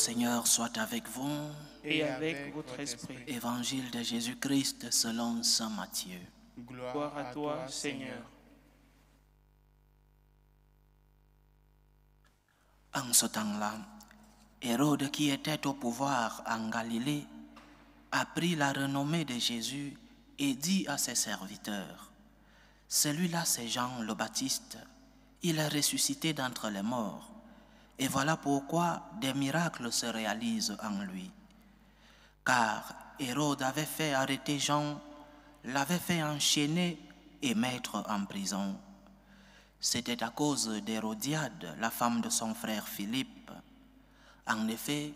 Seigneur soit avec vous. Et avec votre esprit. Évangile de Jésus-Christ selon saint Matthieu. Gloire à toi, Seigneur. En ce temps-là, Hérode, qui était au pouvoir en Galilée, apprit la renommée de Jésus et dit à ses serviteurs, « Celui-là, c'est Jean le Baptiste. Il est ressuscité d'entre les morts. Et voilà pourquoi des miracles se réalisent en lui. » Car Hérode avait fait arrêter Jean, l'avait fait enchaîner et mettre en prison. C'était à cause d'Hérodiade, la femme de son frère Philippe. En effet,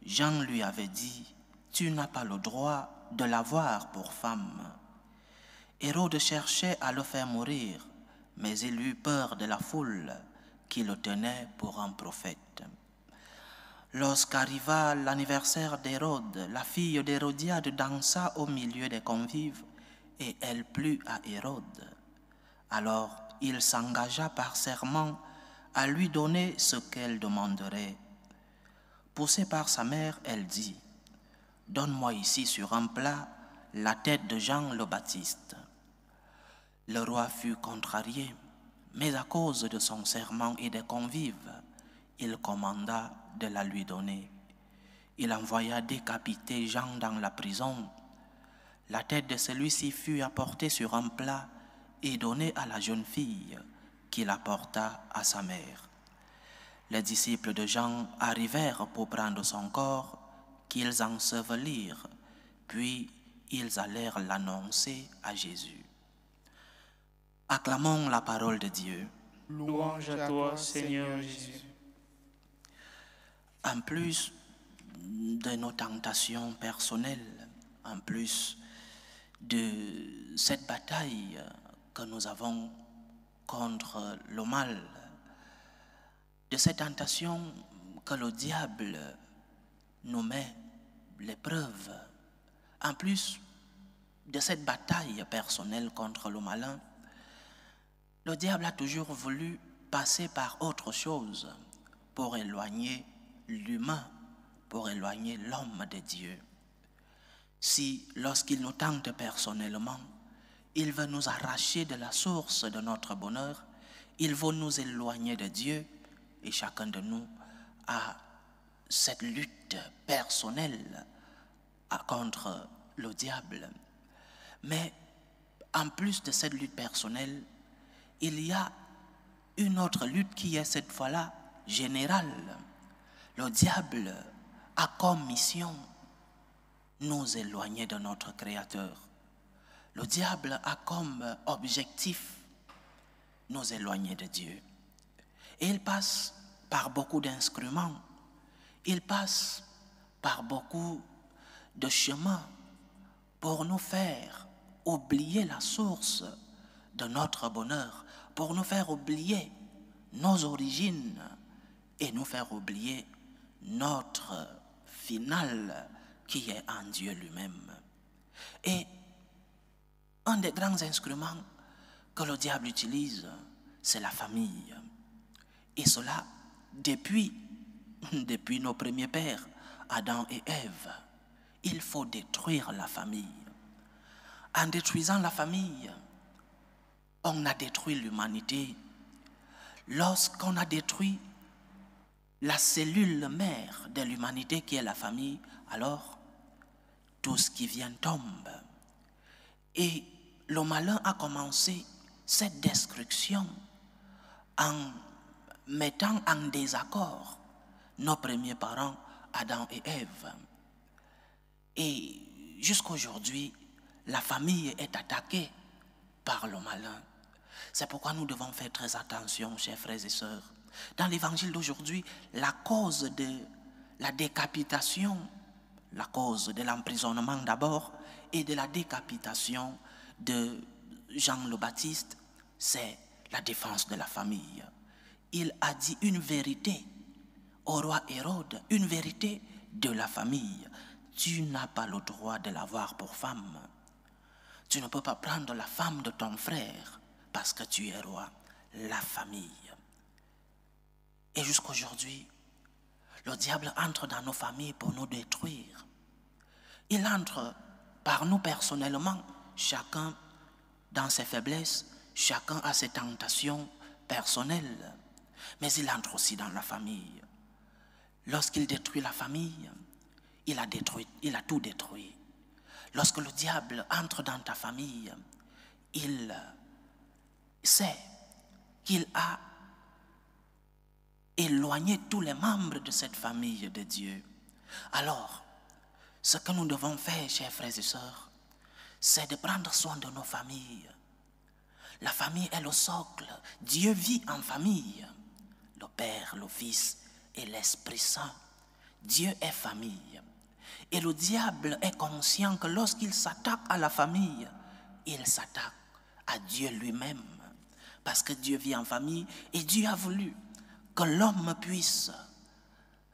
Jean lui avait dit, « Tu n'as pas le droit de l'avoir pour femme. » Hérode cherchait à le faire mourir, mais il eut peur de la foule qui le tenait pour un prophète. Lorsqu'arriva l'anniversaire d'Hérode, la fille d'Hérodiade dansa au milieu des convives et elle plut à Hérode. Alors il s'engagea par serment à lui donner ce qu'elle demanderait. Poussée par sa mère, elle dit, « Donne-moi ici sur un plat la tête de Jean le Baptiste. » Le roi fut contrarié, mais à cause de son serment et des convives, il commanda de la lui donner. Il envoya décapiter Jean dans la prison. La tête de celui-ci fut apportée sur un plat et donnée à la jeune fille qui la porta à sa mère. Les disciples de Jean arrivèrent pour prendre son corps, qu'ils ensevelirent, puis ils allèrent l'annoncer à Jésus. Acclamons la parole de Dieu. Louange à toi, Seigneur Jésus. En plus de nos tentations personnelles, en plus de cette bataille que nous avons contre le mal, de cette tentation que le diable nous met l'épreuve, en plus de cette bataille personnelle contre le malin, le diable a toujours voulu passer par autre chose pour éloigner l'humain, pour éloigner l'homme de Dieu. Si, lorsqu'il nous tente personnellement, il veut nous arracher de la source de notre bonheur, il veut nous éloigner de Dieu, et chacun de nous a cette lutte personnelle contre le diable. Mais en plus de cette lutte personnelle, il y a une autre lutte qui est cette fois-là générale. Le diable a comme mission nous éloigner de notre Créateur. Le diable a comme objectif nous éloigner de Dieu. Et il passe par beaucoup d'instruments. Il passe par beaucoup de chemins pour nous faire oublier la source de notre bonheur, pour nous faire oublier nos origines et nous faire oublier notre finale qui est en Dieu lui-même. Et un des grands instruments que le diable utilise, c'est la famille. Et cela depuis nos premiers pères, Adam et Ève. Il faut détruire la famille. En détruisant la famille, on a détruit l'humanité. Lorsqu'on a détruit la cellule mère de l'humanité qui est la famille, alors tout ce qui vient tombe. Et le malin a commencé cette destruction en mettant en désaccord nos premiers parents, Adam et Ève. Et jusqu'aujourd'hui, la famille est attaquée par le malin. C'est pourquoi nous devons faire très attention, chers frères et sœurs. Dans l'évangile d'aujourd'hui, la cause de la décapitation, la cause de l'emprisonnement d'abord, et de la décapitation de Jean le Baptiste, c'est la défense de la famille. Il a dit une vérité au roi Hérode, une vérité de la famille. Tu n'as pas le droit de l'avoir pour femme. Tu ne peux pas prendre la femme de ton frère parce que tu es roi. La famille. Et jusqu'aujourd'hui, Le diable entre dans nos familles pour nous détruire. Il entre par nous personnellement, chacun dans ses faiblesses, chacun a ses tentations personnelles, mais il entre aussi dans la famille. Lorsqu'il détruit la famille, il a tout détruit. Lorsque le diable entre dans ta famille, il sait qu'il a éloigné tous les membres de cette famille de Dieu. Alors, ce que nous devons faire, chers frères et sœurs, c'est de prendre soin de nos familles. La famille est le socle. Dieu vit en famille. Le Père, le Fils et l'Esprit Saint. Dieu est famille. Et le diable est conscient que lorsqu'il s'attaque à la famille, il s'attaque à Dieu lui-même. Parce que Dieu vit en famille et Dieu a voulu que l'homme puisse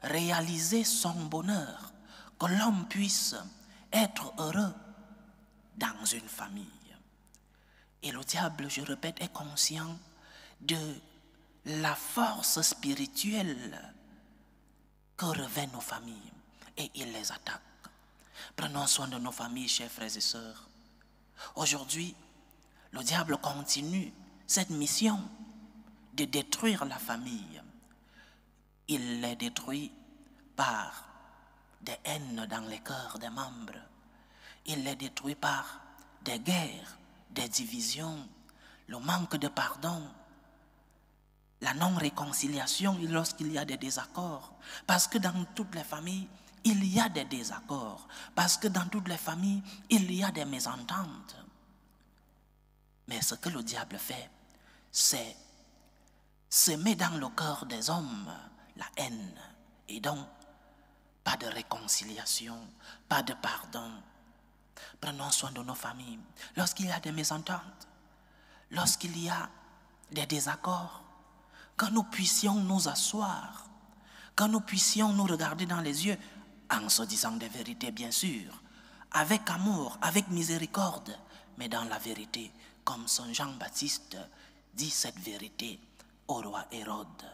réaliser son bonheur, que l'homme puisse être heureux dans une famille. Et le diable, je répète, est conscient de la force spirituelle que revêtent nos familles et il les attaque. Prenons soin de nos familles, chers frères et sœurs. Aujourd'hui, le diable continue cette mission de détruire la famille. Il les détruit par des haines dans les cœurs des membres. Il les détruit par des guerres, des divisions, le manque de pardon, la non-réconciliation lorsqu'il y a des désaccords. Parce que dans toutes les familles, il y a des désaccords. Parce que dans toutes les familles, il y a des mésententes. Mais ce que le diable fait, c'est semer dans le cœur des hommes la haine. Et donc, pas de réconciliation, pas de pardon. Prenons soin de nos familles. Lorsqu'il y a des mésententes, lorsqu'il y a des désaccords, que nous puissions nous asseoir, que nous puissions nous regarder dans les yeux, en se disant des vérités bien sûr, avec amour, avec miséricorde, mais dans la vérité, comme Saint Jean-Baptiste dit cette vérité au roi Hérode.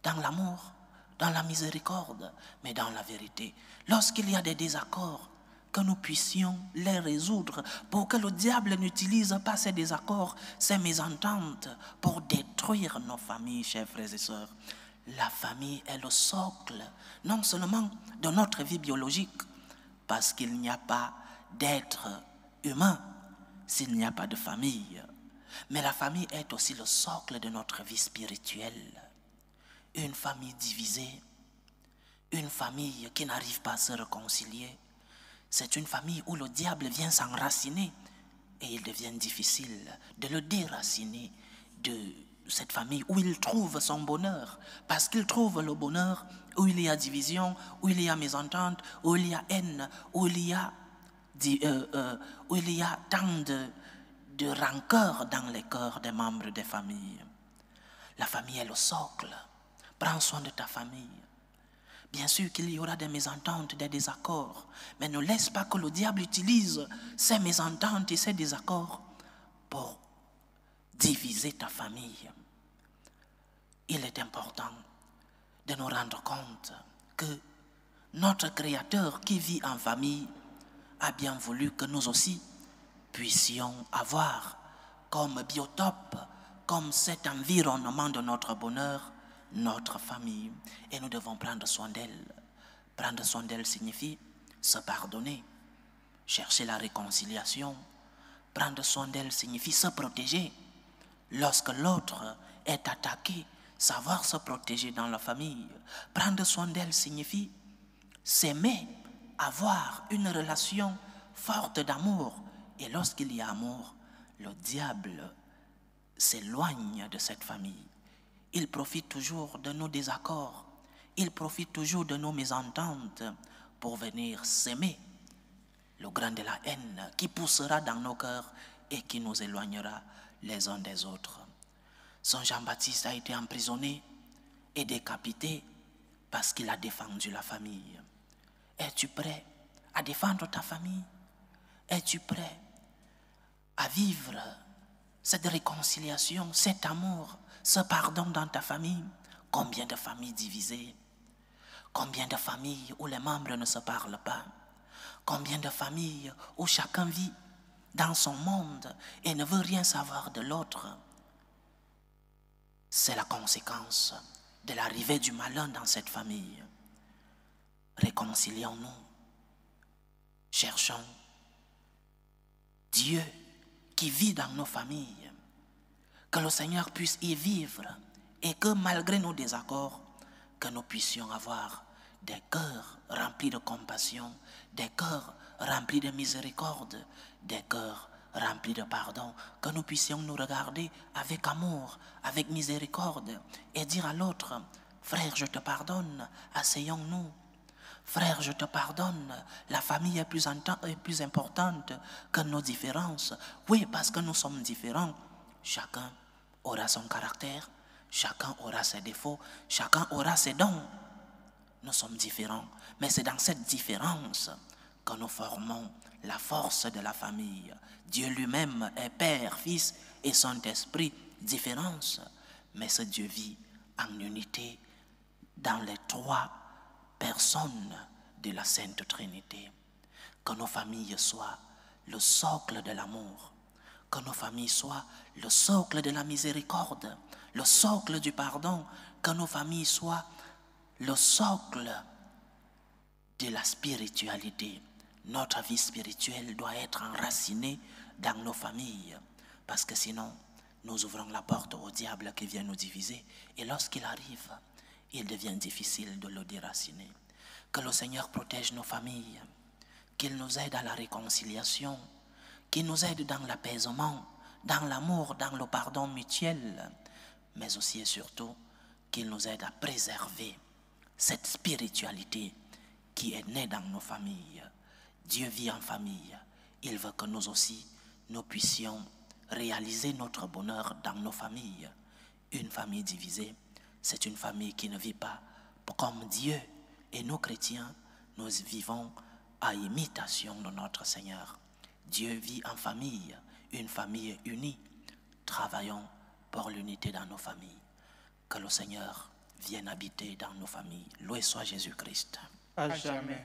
Dans l'amour, dans la miséricorde, mais dans la vérité. Lorsqu'il y a des désaccords, que nous puissions les résoudre pour que le diable n'utilise pas ces désaccords, ces mésententes pour détruire nos familles, chers frères et sœurs. La famille est le socle, non seulement de notre vie biologique, parce qu'il n'y a pas d'être humain s'il n'y a pas de famille, mais la famille est aussi le socle de notre vie spirituelle. Une famille divisée, une famille qui n'arrive pas à se réconcilier, c'est une famille où le diable vient s'enraciner et il devient difficile de le déraciner de cette famille où il trouve son bonheur. Parce qu'il trouve le bonheur où il y a division, où il y a mésentente, où il y a haine, où il y a tant de rancœur dans les cœurs des membres des familles. La famille est le socle. Prends soin de ta famille. Bien sûr qu'il y aura des mésententes, des désaccords, mais ne laisse pas que le diable utilise ces mésententes et ces désaccords pour diviser ta famille. Il est important de nous rendre compte que notre Créateur qui vit en famille a bien voulu que nous aussi puissions avoir comme biotope, comme cet environnement de notre bonheur, notre famille, et nous devons prendre soin d'elle. Prendre soin d'elle signifie se pardonner, chercher la réconciliation. Prendre soin d'elle signifie se protéger. Lorsque l'autre est attaqué, savoir se protéger dans la famille. Prendre soin d'elle signifie s'aimer, avoir une relation forte d'amour. Et lorsqu'il y a amour, le diable s'éloigne de cette famille. Il profite toujours de nos désaccords. Il profite toujours de nos mésententes pour venir s'aimer. Le grain de la haine qui poussera dans nos cœurs et qui nous éloignera les uns des autres. Saint Jean-Baptiste a été emprisonné et décapité parce qu'il a défendu la famille. Es-tu prêt à défendre ta famille? Es-tu prêt à vivre cette réconciliation, cet amour, ce pardon dans ta famille? Combien de familles divisées? Combien de familles où les membres ne se parlent pas? Combien de familles où chacun vit dans son monde et ne veut rien savoir de l'autre? C'est la conséquence de l'arrivée du malin dans cette famille. Réconcilions-nous. Cherchons Dieu qui vit dans nos familles. Que le Seigneur puisse y vivre et que malgré nos désaccords, que nous puissions avoir des cœurs remplis de compassion, des cœurs remplis de miséricorde, des cœurs remplis de pardon, que nous puissions nous regarder avec amour, avec miséricorde et dire à l'autre, frère, je te pardonne, asseyons-nous. Frère, je te pardonne, la famille est plus importante que nos différences. Oui, parce que nous sommes différents. Chacun aura son caractère, chacun aura ses défauts, chacun aura ses dons. Nous sommes différents, mais c'est dans cette différence que nous formons la force de la famille. Dieu lui-même est Père, Fils et Saint-Esprit, différence. Mais ce Dieu vit en unité dans les trois personnes de la Sainte Trinité. Que nos familles soient le socle de l'amour, que nos familles soient le socle de la miséricorde, le socle du pardon, que nos familles soient le socle de la spiritualité. Notre vie spirituelle doit être enracinée dans nos familles, parce que sinon, nous ouvrons la porte au diable qui vient nous diviser, et lorsqu'il arrive, il devient difficile de le déraciner. Que le Seigneur protège nos familles, qu'il nous aide à la réconciliation, qu'il nous aide dans l'apaisement, dans l'amour, dans le pardon mutuel, mais aussi et surtout qu'il nous aide à préserver cette spiritualité qui est née dans nos familles. Dieu vit en famille. Il veut que nous aussi, nous puissions réaliser notre bonheur dans nos familles. Une famille divisée, c'est une famille qui ne vit pas comme Dieu. Et nous, chrétiens, nous vivons à imitation de notre Seigneur. Dieu vit en famille, une famille unie. Travaillons pour l'unité dans nos familles. Que le Seigneur vienne habiter dans nos familles. Loué soit Jésus-Christ. À jamais.